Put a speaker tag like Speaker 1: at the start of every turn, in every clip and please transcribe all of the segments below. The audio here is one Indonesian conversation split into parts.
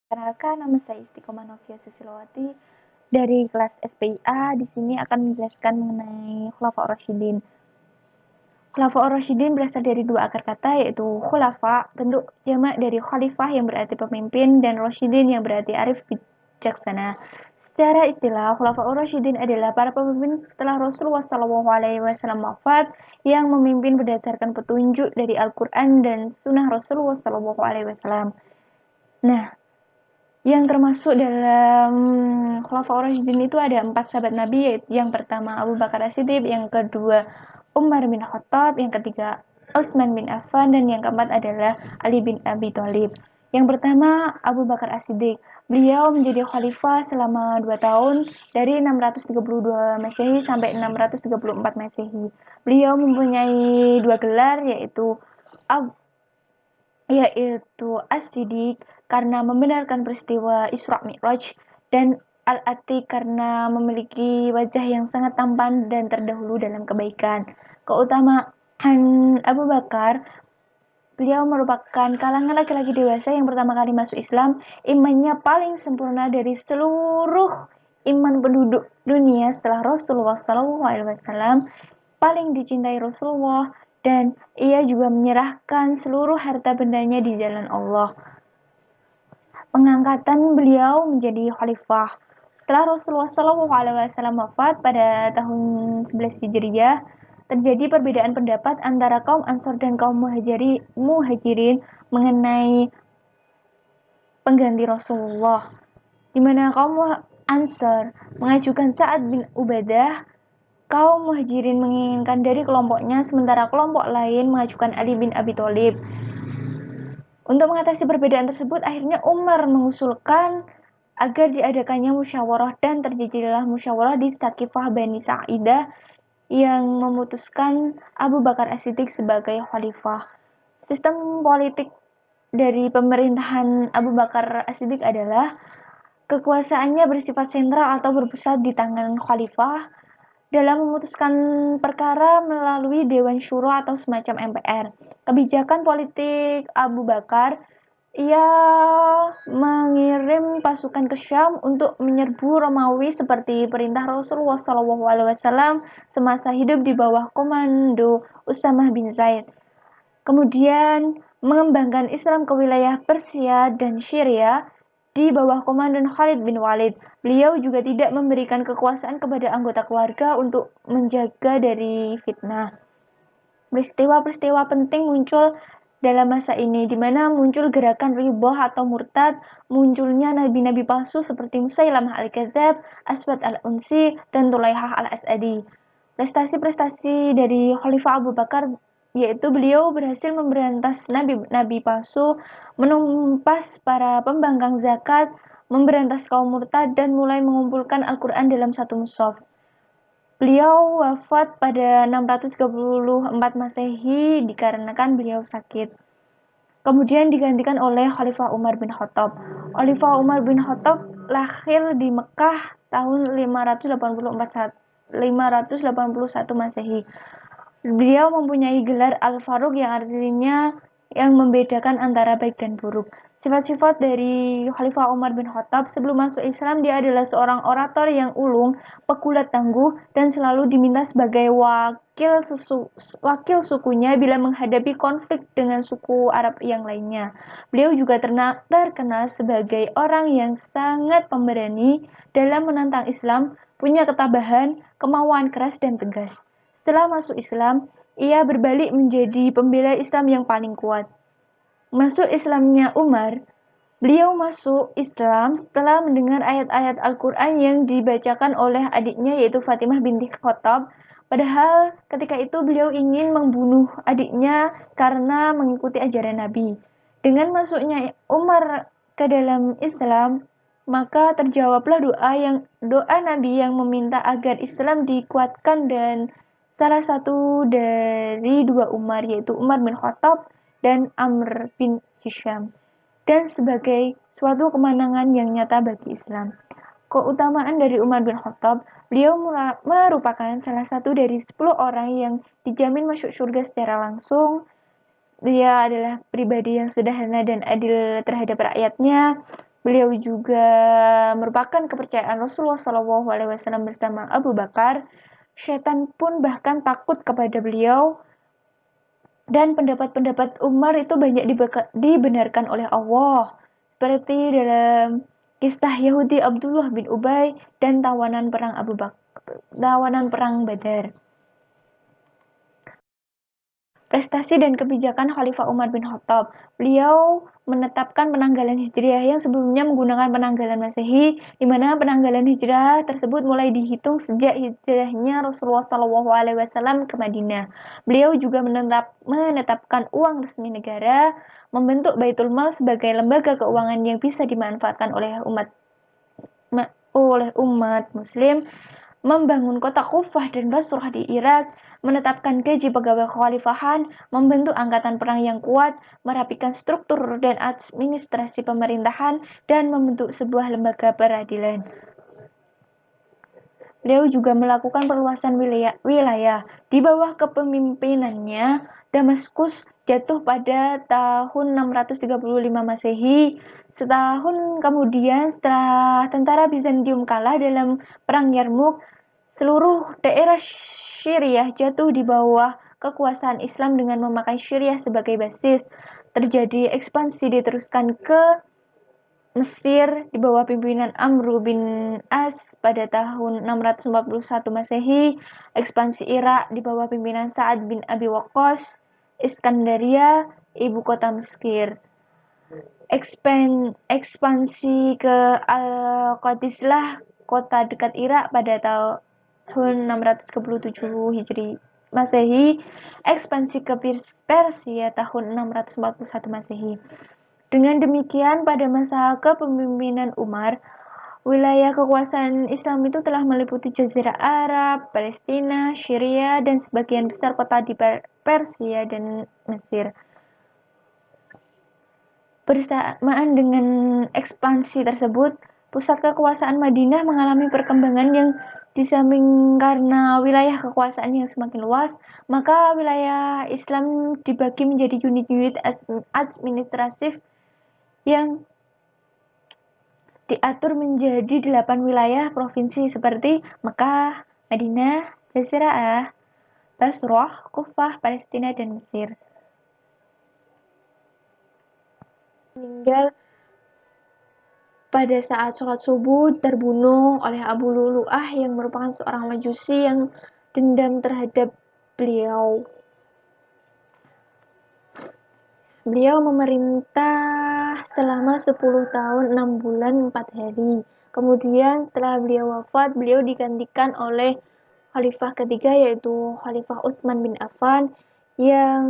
Speaker 1: Perkenalkan, nama saya Istiqomah Novia Susilowati dari kelas SPIA. Di sini akan menjelaskan mengenai Khulafaur Rasyidin. Khulafaur Rasyidin berasal dari dua akar kata, yaitu khulafa, bentuk jamak dari khalifah yang berarti pemimpin, dan Rasyidin yang berarti arif bijaksana. Secara istilah, Khulafaur Rasyidin adalah para pemimpin setelah Rasulullah SAW wafat yang memimpin berdasarkan petunjuk dari Al-Quran dan Sunnah Rasulullah SAW. Nah, yang termasuk dalam Khulafaur Rasyidin itu ada 4 sahabat Nabi, yaitu yang pertama Abu Bakar As-Siddiq, yang kedua Umar bin Khattab, yang ketiga Utsman bin Affan, dan yang keempat adalah Ali bin Abi Thalib. Yang pertama Abu Bakar As-Siddiq. Beliau menjadi khalifah selama 2 tahun dari 632 Masehi sampai 634 Masehi. Beliau mempunyai dua gelar, yaitu As-Siddiq karena membenarkan peristiwa Isra Mi'raj, dan Al-Atiq karena memiliki wajah yang sangat tampan dan terdahulu dalam kebaikan. Keutamaan Abu Bakar, beliau merupakan kalangan laki-laki dewasa yang pertama kali masuk Islam. Imannya paling sempurna dari seluruh iman penduduk dunia setelah Rasulullah SAW. Paling dicintai Rasulullah, dan ia juga menyerahkan seluruh harta bendanya di jalan Allah. Pengangkatan beliau menjadi khalifah setelah Rasulullah SAW wafat pada tahun 11 Hijriah, terjadi perbedaan pendapat antara kaum Ansor dan kaum Muhajirin mengenai pengganti Rasulullah, di mana kaum Ansor mengajukan Sa'ad bin Ubadah, kaum Muhajirin menginginkan dari kelompoknya, sementara kelompok lain mengajukan Ali bin Abi Thalib. Untuk mengatasi perbedaan tersebut, akhirnya Umar mengusulkan agar diadakannya musyawarah, dan terjadilah musyawarah di Saqifah Bani Sa'idah yang memutuskan Abu Bakar As-Siddiq sebagai khalifah. Sistem politik dari pemerintahan Abu Bakar As-Siddiq adalah kekuasaannya bersifat sentral atau berpusat di tangan khalifah dalam memutuskan perkara melalui Dewan Syuro atau semacam MPR. Kebijakan politik Abu Bakar, ia mengirim pasukan ke Syam untuk menyerbu Romawi seperti perintah Rasulullah SAW semasa hidup di bawah komando Usamah bin Zaid. Kemudian mengembangkan Islam ke wilayah Persia dan Syria di bawah komandan Khalid bin Walid. Beliau juga tidak memberikan kekuasaan kepada anggota keluarga untuk menjaga dari fitnah. Peristiwa-peristiwa penting muncul dalam masa ini, di mana muncul gerakan riboh atau murtad, munculnya nabi-nabi palsu seperti Musailamah al-Kadzab, Aswad al-Unsi, dan Tulaihah al-As'adi. Prestasi-prestasi dari Khalifah Abu Bakar yaitu beliau berhasil memberantas nabi-nabi palsu, menumpas para pembangkang zakat, memberantas kaum murtad, dan mulai mengumpulkan Al-Quran dalam satu mushaf. Beliau wafat pada 634 Masehi dikarenakan beliau sakit. Kemudian digantikan oleh Khalifah Umar bin Khattab. Khalifah Umar bin Khattab lahir di Mekah tahun 581 Masehi. Beliau mempunyai gelar Al-Faruq yang artinya yang membedakan antara baik dan buruk. Sifat-sifat dari Khalifah Umar bin Khattab sebelum masuk Islam, dia adalah seorang orator yang ulung, pekulat tangguh, dan selalu diminta sebagai wakil sukunya bila menghadapi konflik dengan suku Arab yang lainnya. Beliau juga terkenal sebagai orang yang sangat pemberani dalam menantang Islam, punya ketabahan, kemauan keras, dan tegas. Setelah masuk Islam, ia berbalik menjadi pembela Islam yang paling kuat. Masuk Islamnya Umar, beliau masuk Islam setelah mendengar ayat-ayat Al-Quran yang dibacakan oleh adiknya, yaitu Fatimah binti Khattab. Padahal ketika itu beliau ingin membunuh adiknya karena mengikuti ajaran Nabi. Dengan masuknya Umar ke dalam Islam, maka terjawablah doa Nabi yang meminta agar Islam dikuatkan, dan salah satu dari dua Umar, yaitu Umar bin Khattab dan Amr bin Hisham, dan sebagai suatu kemenangan yang nyata bagi Islam. Keutamaan dari Umar bin Khattab, beliau merupakan salah satu dari 10 orang yang dijamin masuk surga secara langsung. Dia adalah pribadi yang sederhana dan adil terhadap rakyatnya. Beliau juga merupakan kepercayaan Rasulullah SAW bersama Abu Bakar. Syaitan pun bahkan takut kepada beliau, dan pendapat-pendapat Umar itu banyak dibenarkan oleh Allah, seperti dalam kisah Yahudi Abdullah bin Ubay dan tawanan perang Badar. Prestasi dan kebijakan Khalifah Umar bin Khattab. Beliau menetapkan penanggalan Hijriah yang sebelumnya menggunakan penanggalan Masehi, di mana penanggalan Hijriah tersebut mulai dihitung sejak hijrahnya Rasulullah SAW ke Madinah. Beliau juga menetapkan uang resmi negara, membentuk Baitul Mal sebagai lembaga keuangan yang bisa dimanfaatkan oleh umat Muslim, membangun kota Kufah dan Basrah di Irak, menetapkan gaji pegawai kekhalifahan, membentuk angkatan perang yang kuat, merapikan struktur dan administrasi pemerintahan, dan membentuk sebuah lembaga peradilan. Beliau juga melakukan perluasan wilayah. Di bawah kepemimpinannya, Damaskus jatuh pada tahun 635 Masehi. Setahun kemudian, setelah tentara Bizantium kalah dalam Perang Yarmuk, seluruh daerah Syriah jatuh di bawah kekuasaan Islam dengan memakai Syriah sebagai basis. Terjadi ekspansi diteruskan ke Mesir di bawah pimpinan Amr bin As pada tahun 641 Masehi, ekspansi Irak di bawah pimpinan Sa'ad bin Abi Waqqas, Iskandaria, ibu kota Mesir. Ekspansi ke Al-Qadislah, kota dekat Irak pada tahun 637 Hijri Masehi, ekspansi ke Persia tahun 641 Masehi. Dengan demikian, pada masa kepemimpinan Umar, wilayah kekuasaan Islam itu telah meliputi Jazirah Arab, Palestina, Syria, dan sebagian besar kota di Persia dan Mesir. Bersamaan dengan ekspansi tersebut, pusat kekuasaan Madinah mengalami perkembangan yang di samping karena wilayah kekuasaan yang semakin luas, maka wilayah Islam dibagi menjadi unit-unit administratif yang diatur menjadi 8 wilayah provinsi seperti Mekah, Madinah, Jazirah, Basrah, Kufah, Palestina, dan Mesir. Meninggal pada saat sholat subuh terbunuh oleh Abu Lulu'ah yang merupakan seorang majusi yang dendam terhadap beliau. Beliau memerintah selama 10 tahun 6 bulan 4 hari. Kemudian setelah beliau wafat, beliau digantikan oleh khalifah ketiga, yaitu Khalifah Utsman bin Affan, yang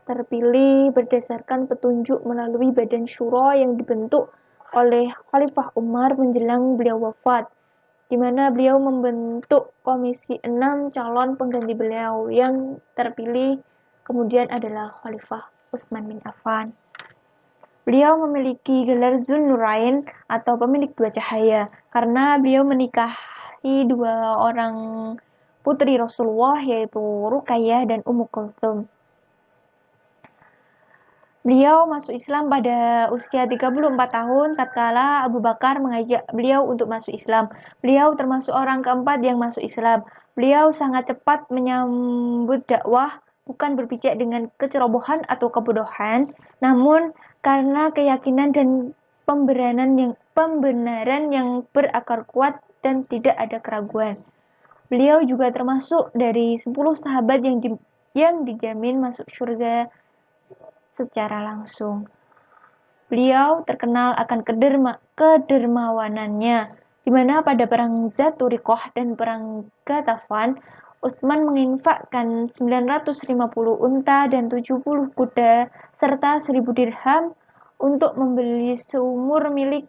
Speaker 1: terpilih berdasarkan petunjuk melalui badan syura yang dibentuk oleh Khalifah Umar menjelang beliau wafat, di mana beliau membentuk komisi 6 calon pengganti beliau. Yang terpilih kemudian adalah Khalifah Utsman bin Affan. Beliau memiliki gelar Zunnurain atau pemilik dua cahaya karena beliau menikahi dua orang putri Rasulullah, yaitu Ruqayyah dan Ummu Kulthum. Beliau masuk Islam pada usia 34 tahun tatkala Abu Bakar mengajak beliau untuk masuk Islam. Beliau termasuk orang keempat yang masuk Islam. Beliau sangat cepat menyambut dakwah, bukan berpijak dengan kecerobohan atau kebodohan, namun karena keyakinan dan pembenaran yang berakar kuat dan tidak ada keraguan. Beliau juga termasuk dari 10 sahabat yang dijamin masuk surga secara langsung. Beliau terkenal akan kedermawanannya, di mana pada perang Zaturiqah dan perang Ghatafan, Utsman menginfakkan 950 unta dan 70 kuda serta 1000 dirham untuk membeli sumur milik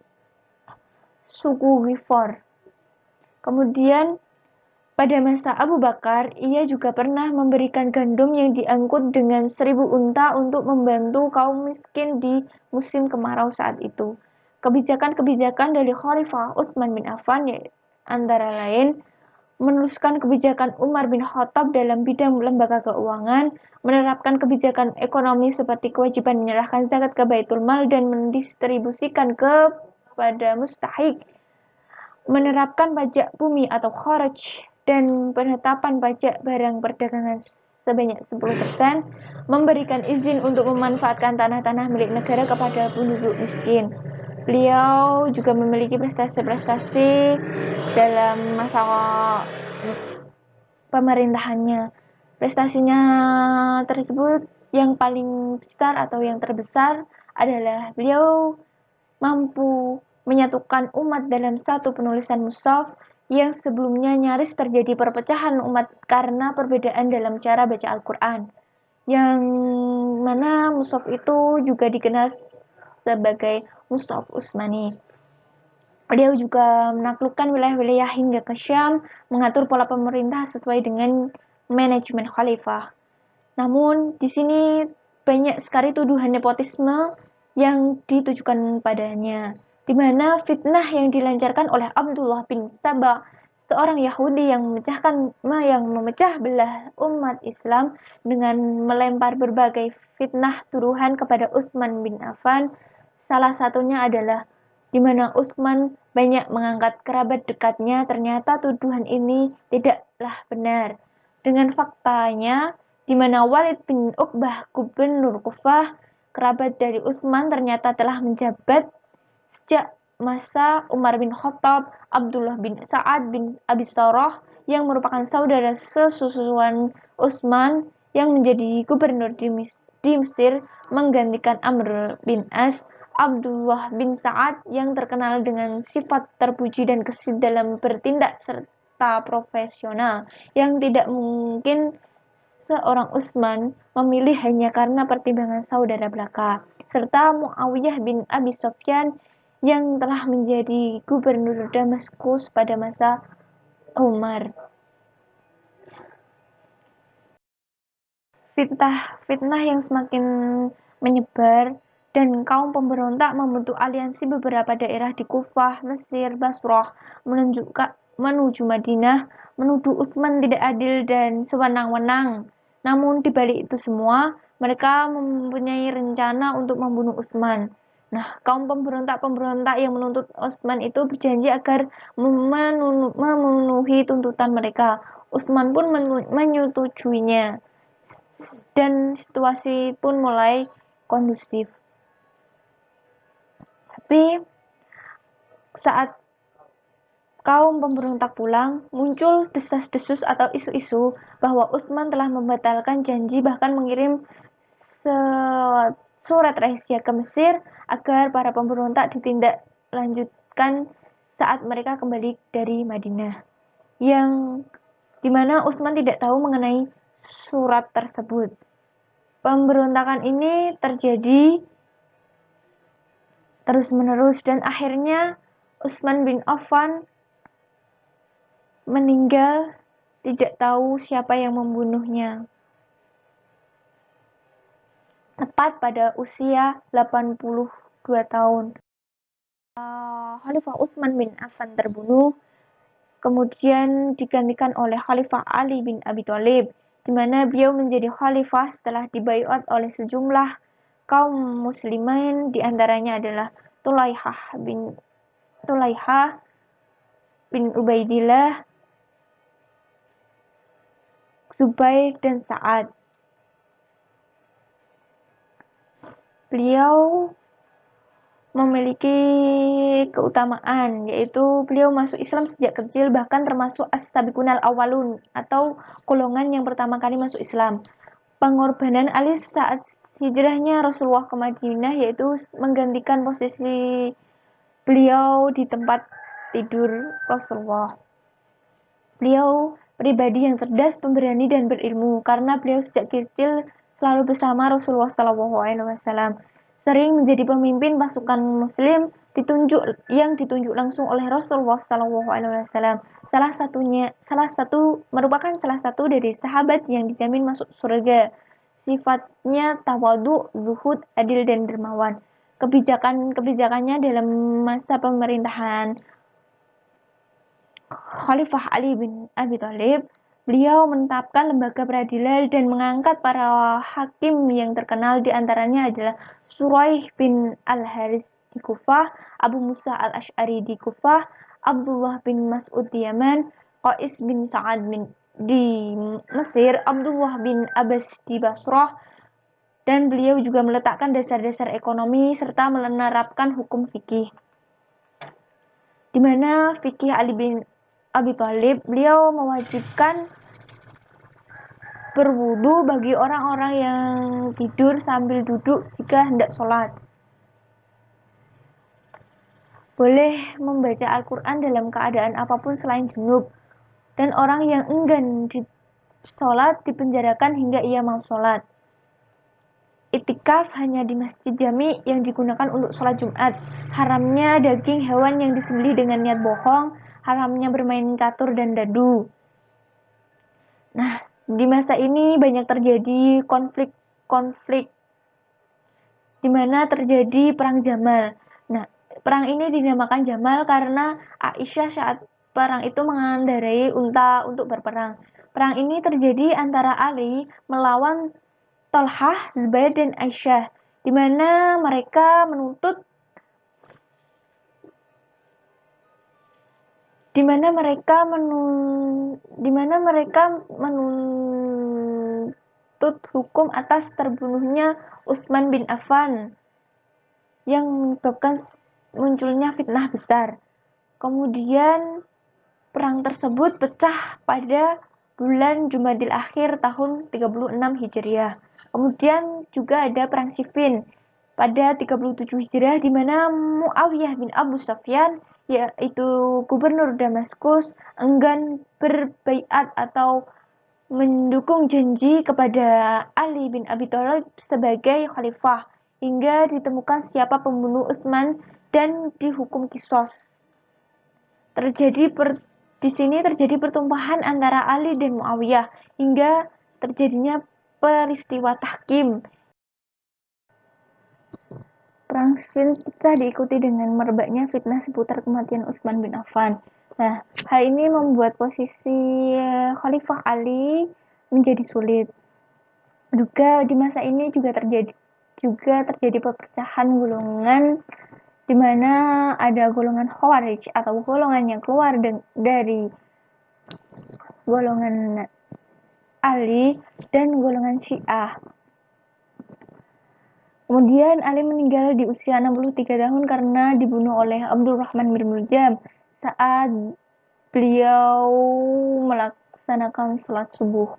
Speaker 1: suku Ghifar. Kemudian pada masa Abu Bakar, ia juga pernah memberikan gandum yang diangkut dengan 1000 unta untuk membantu kaum miskin di musim kemarau saat itu. Kebijakan-kebijakan dari Khalifah Utsman bin Affan antara lain meneruskan kebijakan Umar bin Khattab dalam bidang lembaga keuangan, menerapkan kebijakan ekonomi seperti kewajiban menyerahkan zakat ke Baitul Mal dan mendistribusikan kepada mustahik, menerapkan pajak bumi atau kharaj, dan penetapan pajak barang perdagangan sebanyak 10%, memberikan izin untuk memanfaatkan tanah-tanah milik negara kepada penduduk miskin. Beliau juga memiliki prestasi-prestasi dalam masa pemerintahannya. Prestasinya tersebut yang paling besar atau yang terbesar adalah beliau mampu menyatukan umat dalam satu penulisan mushaf yang sebelumnya nyaris terjadi perpecahan umat karena perbedaan dalam cara baca Al-Quran, yang mana mushaf itu juga dikenal sebagai Mushaf Utsmani. Beliau juga menaklukkan wilayah-wilayah hingga ke Syam, mengatur pola pemerintah sesuai dengan manajemen khalifah. Namun, di sini banyak sekali tuduhan nepotisme yang ditujukan padanya, di mana fitnah yang dilancarkan oleh Abdullah bin Saba, seorang Yahudi yang memecah belah umat Islam dengan melempar berbagai fitnah tuduhan kepada Utsman bin Affan. Salah satunya adalah di mana Utsman banyak mengangkat kerabat dekatnya. Ternyata tuduhan ini tidaklah benar. Dengan faktanya, di mana Walid bin Uqbah gubernur Kufah, kerabat dari Utsman, ternyata telah menjabat sejak masa Umar bin Khattab. Abdullah bin Sa'ad bin Abi Sarrah yang merupakan saudara sesusuan Utsman yang menjadi gubernur di Mesir menggantikan Amr bin As. Abdullah bin Sa'ad yang terkenal dengan sifat terpuji dan gesit dalam bertindak serta profesional, yang tidak mungkin seorang Utsman memilih hanya karena pertimbangan saudara belaka, serta Muawiyah bin Abi Sufyan yang telah menjadi gubernur Damaskus pada masa Umar. Fitnah yang semakin menyebar dan kaum pemberontak membentuk aliansi beberapa daerah di Kufah, Mesir, Basrah menuju Madinah, menuduh Utsman tidak adil dan sewenang-wenang. Namun di balik itu semua, mereka mempunyai rencana untuk membunuh Utsman. Nah, kaum pemberontak yang menuntut Utsman itu berjanji agar memenuhi tuntutan mereka. Utsman pun menyetujuinya dan situasi pun mulai kondusif. Tapi saat kaum pemberontak pulang, muncul desas-desus atau isu-isu bahwa Utsman telah membatalkan janji, bahkan mengirim surat rahasia ke Mesir agar para pemberontak ditindaklanjutkan saat mereka kembali dari Madinah, yang dimana Utsman tidak tahu mengenai surat tersebut. Pemberontakan ini terjadi terus-menerus dan akhirnya Utsman bin Affan meninggal, tidak tahu siapa yang membunuhnya. Tepat pada usia 82 tahun. Khalifah Utsman bin Affan terbunuh, kemudian digantikan oleh Khalifah Ali bin Abi Thalib, di mana beliau menjadi khalifah setelah dibaiat oleh sejumlah kaum muslimin, di antaranya adalah Tulaihah bin Ubaidillah, Zubair, dan Sa'ad. Beliau memiliki keutamaan, yaitu beliau masuk Islam sejak kecil, bahkan termasuk as-sabiqunal awalun atau golongan yang pertama kali masuk Islam. Pengorbanan Ali saat hijrahnya Rasulullah ke Madinah yaitu menggantikan posisi beliau di tempat tidur Rasulullah. Beliau pribadi yang cerdas, pemberani, dan berilmu karena beliau sejak kecil selalu bersama Rasulullah SAW. Sering menjadi pemimpin pasukan Muslim yang ditunjuk langsung oleh Rasulullah SAW. Salah satu dari sahabat yang dijamin masuk surga. Sifatnya tawadu, zuhud, adil, dan dermawan. Kebijakannya dalam masa pemerintahan Khalifah Ali bin Abi Thalib, beliau menetapkan lembaga peradilan dan mengangkat para hakim yang terkenal, di antaranya adalah Suraih bin Al-Harits di Kufah, Abu Musa Al-Asy'ari di Kufah, Abdullah bin Mas'ud di Yaman, Qais bin Sa'ad di Mesir, Abdullah bin Abbas di Basrah, dan beliau juga meletakkan dasar-dasar ekonomi serta menerapkan hukum fikih. Di mana fikih Ali bin Abi Thalib, beliau mewajibkan berwudu bagi orang-orang yang tidur sambil duduk jika hendak sholat. Boleh membaca Al-Quran dalam keadaan apapun selain junub. Dan orang yang enggan di sholat dipenjarakan hingga ia mau sholat. Iktikaf hanya di masjid jami yang digunakan untuk sholat Jumat. Haramnya daging hewan yang disembelih dengan niat bohong. Haramnya bermain catur dan dadu. Nah, di masa ini banyak terjadi konflik di mana terjadi perang Jamal. Nah, perang ini dinamakan Jamal karena Aisyah saat perang itu mengendarai unta untuk berperang. Perang ini terjadi antara Ali melawan Talhah, Zubair, dan Aisyah, di mana mereka menuntut hukum atas terbunuhnya Utsman bin Affan yang menyebabkan munculnya fitnah besar. Kemudian perang tersebut pecah pada bulan Jumadil Akhir tahun 36 Hijriah. Kemudian juga ada perang Siffin pada 37 Hijriah, di mana Muawiyah bin Abu Sufyan, yaitu gubernur Damaskus, enggan berbaiat atau mendukung janji kepada Ali bin Abi Thalib sebagai khalifah hingga ditemukan siapa pembunuh Utsman dan dihukum qisas. Di sini terjadi pertumpahan antara Ali dan Muawiyah hingga terjadinya peristiwa tahkim. Perang Siffin pecah diikuti dengan merebaknya fitnah seputar kematian Utsman bin Affan. Nah, hal ini membuat posisi Khalifah Ali menjadi sulit. Juga di masa ini juga terjadi perpecahan golongan, di mana ada golongan Khawarij atau golongan yang keluar dari golongan Ali dan golongan Syiah. Kemudian Ali meninggal di usia 63 tahun karena dibunuh oleh Abdurrahman bin Muljam saat beliau melaksanakan sholat subuh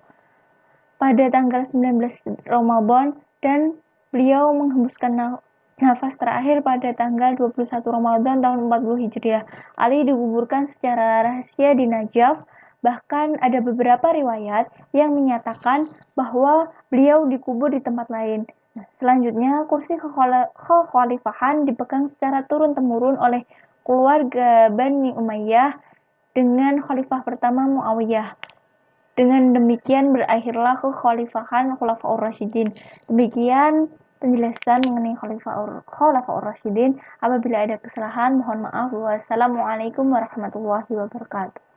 Speaker 1: pada tanggal 19 Ramadan, dan beliau menghembuskan nafas terakhir pada tanggal 21 Ramadan tahun 40 Hijriah. Ali dikuburkan secara rahasia di Najaf. Bahkan ada beberapa riwayat yang menyatakan bahwa beliau dikubur di tempat lain. Nah, selanjutnya, kursi kekhalifahan dipegang secara turun-temurun oleh keluarga Bani Umayyah dengan khalifah pertama Muawiyah. Dengan demikian berakhirlah kekhalifahan Khulafaur Rasyidin. Demikian penjelasan mengenai Khulafaur Rasyidin. Apabila ada kesalahan, mohon maaf. Wassalamualaikum warahmatullahi wabarakatuh.